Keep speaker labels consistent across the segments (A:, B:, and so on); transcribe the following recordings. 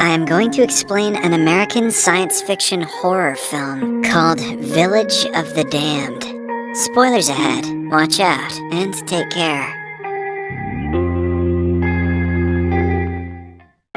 A: I am going to explain an American science fiction horror film called Village of the Damned. Spoilers ahead, watch out, and take care.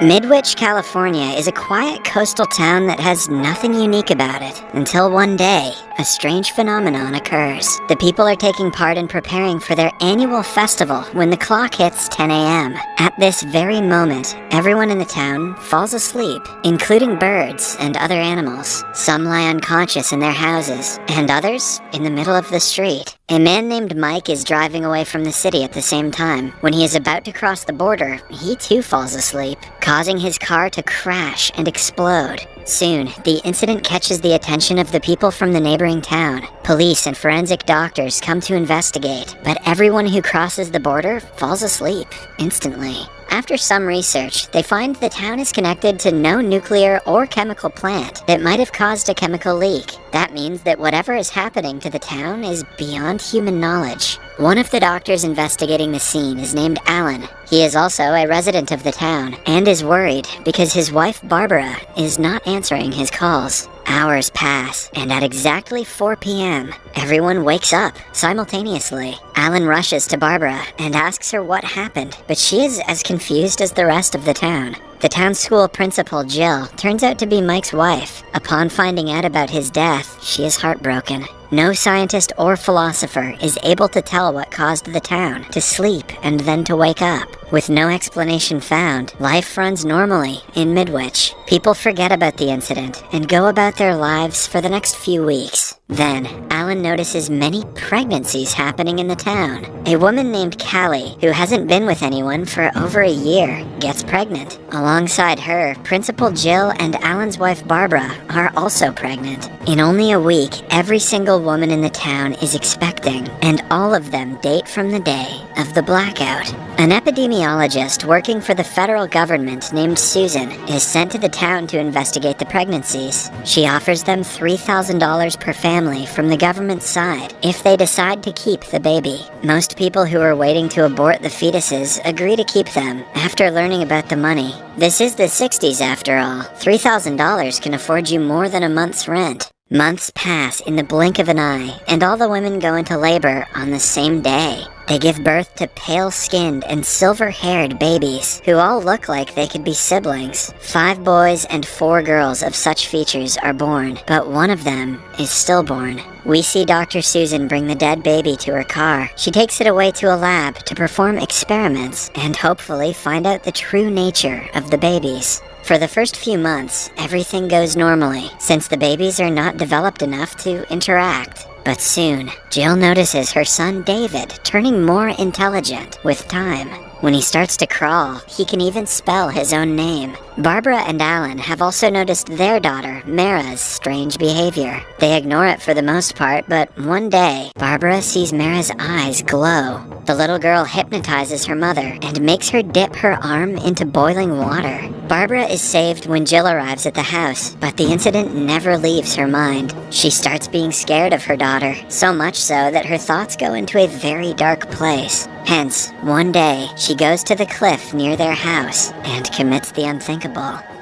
A: Midwich, California is a quiet coastal town that has nothing unique about it until one day, a strange phenomenon occurs. The people are taking part in preparing for their annual festival when the clock hits 10 a.m. At this very moment, everyone in the town falls asleep, including birds and other animals. Some lie unconscious in their houses, and others in the middle of the street. A man named Mike is driving away from the city at the same time. When he is about to cross the border, he too falls asleep, causing his car to crash and explode. Soon, the incident catches the attention of the people from the neighboring town. Police and forensic doctors come to investigate, but everyone who crosses the border falls asleep instantly. After some research, they find the town is connected to no nuclear or chemical plant that might have caused a chemical leak. That means that whatever is happening to the town is beyond human knowledge. One of the doctors investigating the scene is named Alan. He is also a resident of the town and is worried because his wife Barbara is not answering his calls. Hours pass, and at exactly 4 p.m., everyone wakes up simultaneously. Alan rushes to Barbara and asks her what happened, but she is as confused as the rest of the town. The town school principal, Jill, turns out to be Mike's wife. Upon finding out about his death, she is heartbroken. No scientist or philosopher is able to tell what caused the town to sleep and then to wake up. With no explanation found, life runs normally in Midwich. People forget about the incident and go about their lives for the next few weeks. Then, Alan notices many pregnancies happening in the town. A woman named Callie, who hasn't been with anyone for over a year, gets pregnant. Alongside her, Principal Jill and Alan's wife Barbara are also pregnant. In only a week, every single woman in the town is expecting, and all of them date from the day of the blackout. An epidemiologist working for the federal government named Susan is sent to the town to investigate the pregnancies. She offers them $3,000 per family from the government's side if they decide to keep the baby. Most people who are waiting to abort the fetuses agree to keep them after learning about the money. This is the 60s after all. $3,000 can afford you more than a month's rent. Months pass in the blink of an eye, and all the women go into labor on the same day. They give birth to pale-skinned and silver-haired babies, who all look like they could be siblings. 5 boys and 4 girls of such features are born, but one of them is stillborn. We see Dr. Susan bring the dead baby to her car. She takes it away to a lab to perform experiments and hopefully find out the true nature of the babies. For the first few months, everything goes normally, since the babies are not developed enough to interact. But soon, Jill notices her son David turning more intelligent with time. When he starts to crawl, he can even spell his own name. Barbara and Alan have also noticed their daughter, Mara's, strange behavior. They ignore it for the most part, but one day, Barbara sees Mara's eyes glow. The little girl hypnotizes her mother and makes her dip her arm into boiling water. Barbara is saved when Jill arrives at the house, but the incident never leaves her mind. She starts being scared of her daughter, so much so that her thoughts go into a very dark place. Hence, one day, she goes to the cliff near their house and commits the unthinkable.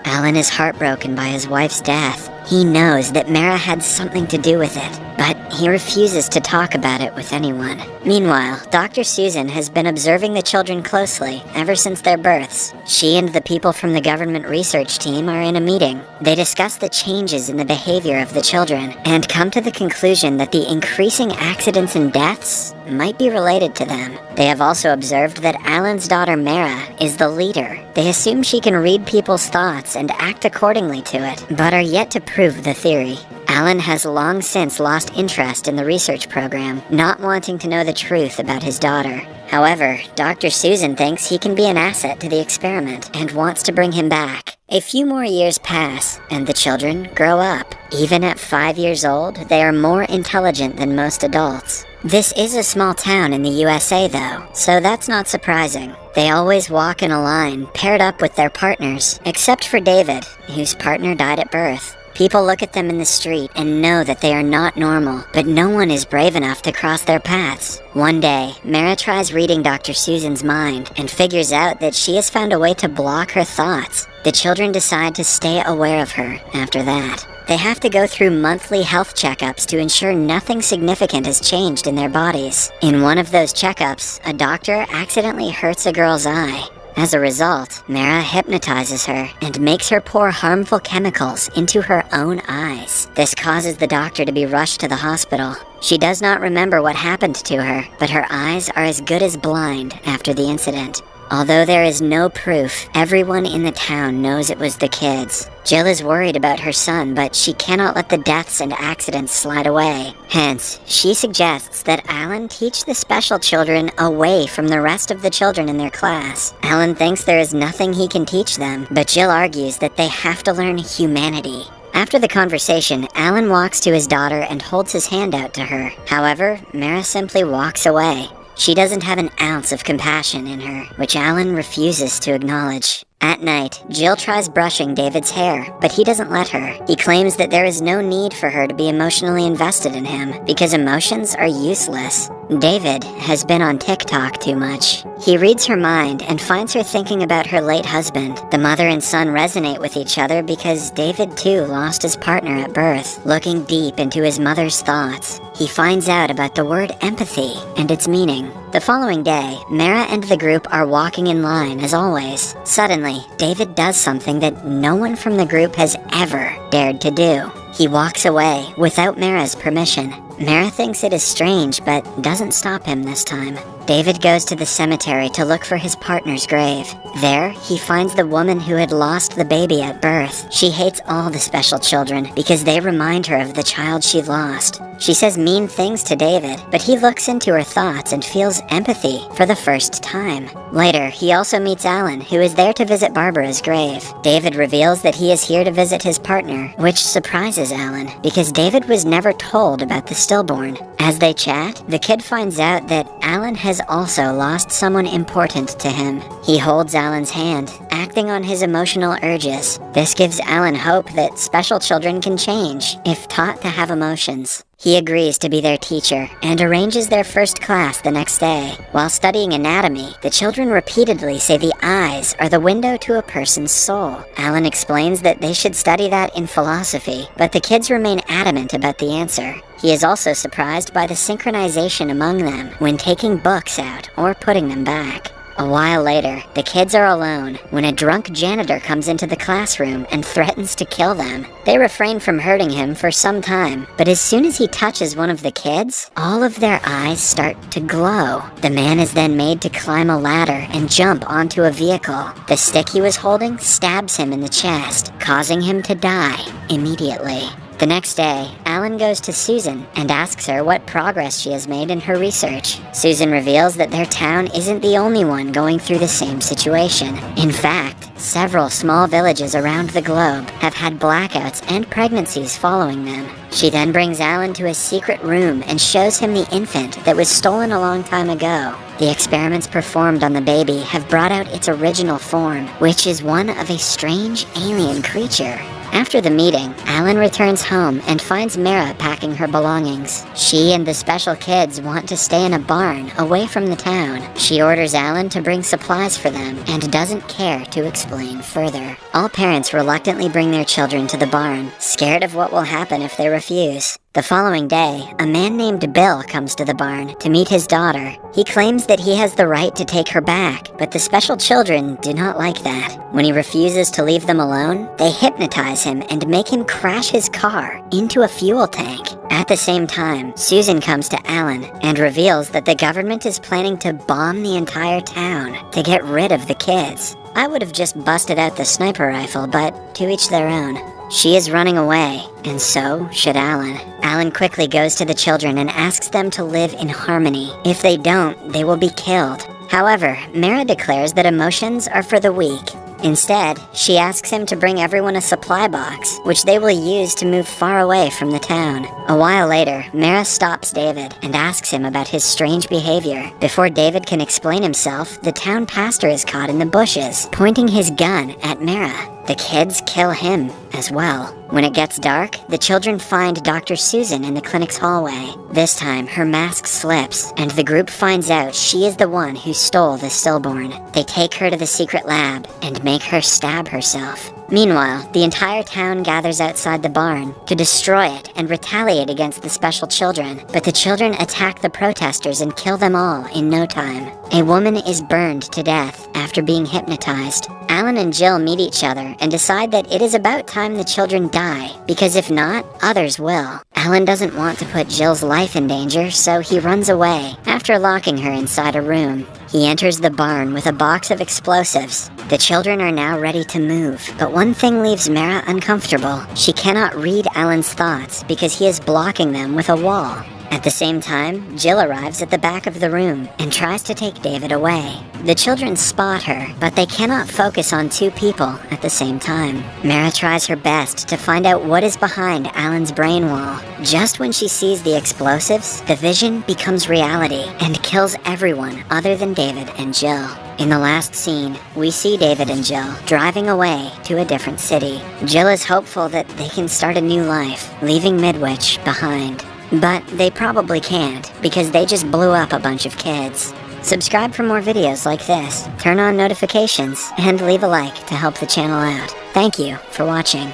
A: Alan is heartbroken by his wife's death. He knows that Mara had something to do with it, but he refuses to talk about it with anyone. Meanwhile, Dr. Susan has been observing the children closely ever since their births. She and the people from the government research team are in a meeting. They discuss the changes in the behavior of the children and come to the conclusion that the increasing accidents and deaths might be related to them. They have also observed that Alan's daughter Mara is the leader. They assume she can read people's thoughts and act accordingly to it, but are yet to prove the theory. Alan has long since lost interest in the research program, not wanting to know the truth about his daughter. However, Dr. Susan thinks he can be an asset to the experiment and wants to bring him back. A few more years pass, and the children grow up. Even at 5 years old, they are more intelligent than most adults. This is a small town in the USA though, so that's not surprising. They always walk in a line, paired up with their partners, except for David, whose partner died at birth. People look at them in the street and know that they are not normal, but no one is brave enough to cross their paths. One day, Mara tries reading Dr. Susan's mind and figures out that she has found a way to block her thoughts. The children decide to stay aware of her after that. They have to go through monthly health checkups to ensure nothing significant has changed in their bodies. In one of those checkups, a doctor accidentally hurts a girl's eye. As a result, Mara hypnotizes her and makes her pour harmful chemicals into her own eyes. This causes the doctor to be rushed to the hospital. She does not remember what happened to her, but her eyes are as good as blind after the incident. Although there is no proof, everyone in the town knows it was the kids. Jill is worried about her son, but she cannot let the deaths and accidents slide away. Hence, she suggests that Alan teach the special children away from the rest of the children in their class. Alan thinks there is nothing he can teach them, but Jill argues that they have to learn humanity. After the conversation, Alan walks to his daughter and holds his hand out to her. However, Mara simply walks away. She doesn't have an ounce of compassion in her, which Alan refuses to acknowledge. At night, Jill tries brushing David's hair, but he doesn't let her. He claims that there is no need for her to be emotionally invested in him, because emotions are useless. David has been on TikTok too much. He reads her mind and finds her thinking about her late husband. The mother and son resonate with each other because David too lost his partner at birth. Looking deep into his mother's thoughts, he finds out about the word empathy and its meaning. The following day, Mara and the group are walking in line as always. Suddenly, David does something that no one from the group has ever dared to do. He walks away without Mara's permission. Mara thinks it is strange, but doesn't stop him this time. David goes to the cemetery to look for his partner's grave. There, he finds the woman who had lost the baby at birth. She hates all the special children because they remind her of the child she lost. She says mean things to David, but he looks into her thoughts and feels empathy for the first time. Later, he also meets Alan, who is there to visit Barbara's grave. David reveals that he is here to visit his partner, which surprises Alan because David was never told about the stillborn. As they chat, the kid finds out that Alan has also lost someone important to him. He holds Alan's hand, acting on his emotional urges. This gives Alan hope that special children can change if taught to have emotions. He agrees to be their teacher and arranges their first class the next day. While studying anatomy, the children repeatedly say the eyes are the window to a person's soul. Alan explains that they should study that in philosophy, but the kids remain adamant about the answer. He is also surprised by the synchronization among them when taking books out or putting them back. A while later, the kids are alone when a drunk janitor comes into the classroom and threatens to kill them. They refrain from hurting him for some time, but as soon as he touches one of the kids, all of their eyes start to glow. The man is then made to climb a ladder and jump onto a vehicle. The stick he was holding stabs him in the chest, causing him to die immediately. The next day, Alan goes to Susan and asks her what progress she has made in her research. Susan reveals that their town isn't the only one going through the same situation. In fact, several small villages around the globe have had blackouts and pregnancies following them. She then brings Alan to a secret room and shows him the infant that was stolen a long time ago. The experiments performed on the baby have brought out its original form, which is one of a strange alien creature. After the meeting, Alan returns home and finds Mara packing her belongings. She and the special kids want to stay in a barn away from the town. She orders Alan to bring supplies for them and doesn't care to explain further. All parents reluctantly bring their children to the barn, scared of what will happen if they refuse. The following day, a man named Bill comes to the barn to meet his daughter. He claims that he has the right to take her back, but the special children do not like that. When he refuses to leave them alone, they hypnotize him and make him crash his car into a fuel tank. At the same time, Susan comes to Alan and reveals that the government is planning to bomb the entire town to get rid of the kids. I would have just busted out the sniper rifle, but to each their own. She is running away, and so should Alan. Alan quickly goes to the children and asks them to live in harmony. If they don't, they will be killed. However, Mara declares that emotions are for the weak. Instead, she asks him to bring everyone a supply box, which they will use to move far away from the town. A while later, Mara stops David and asks him about his strange behavior. Before David can explain himself, the town pastor is caught in the bushes, pointing his gun at Mara. The kids kill him as well. When it gets dark, the children find Dr. Susan in the clinic's hallway. This time, her mask slips, and the group finds out she is the one who stole the stillborn. They take her to the secret lab and make her stab herself. Meanwhile, the entire town gathers outside the barn to destroy it and retaliate against the special children, but the children attack the protesters and kill them all in no time. A woman is burned to death after being hypnotized. Alan and Jill meet each other and decide that it is about time the children die, because if not, others will. Alan doesn't want to put Jill's life in danger, so he runs away after locking her inside a room. He enters the barn with a box of explosives. The children are now ready to move, but one thing leaves Mara uncomfortable. She cannot read Alan's thoughts because he is blocking them with a wall. At the same time, Jill arrives at the back of the room and tries to take David away. The children spot her, but they cannot focus on two people at the same time. Mara tries her best to find out what is behind Alan's brain wall. Just when she sees the explosives, the vision becomes reality and kills everyone other than David and Jill. In the last scene, we see David and Jill driving away to a different city. Jill is hopeful that they can start a new life, leaving Midwich behind. But they probably can't, because they just blew up a bunch of kids. Subscribe for more videos like this, turn on notifications, and leave a like to help the channel out. Thank you for watching.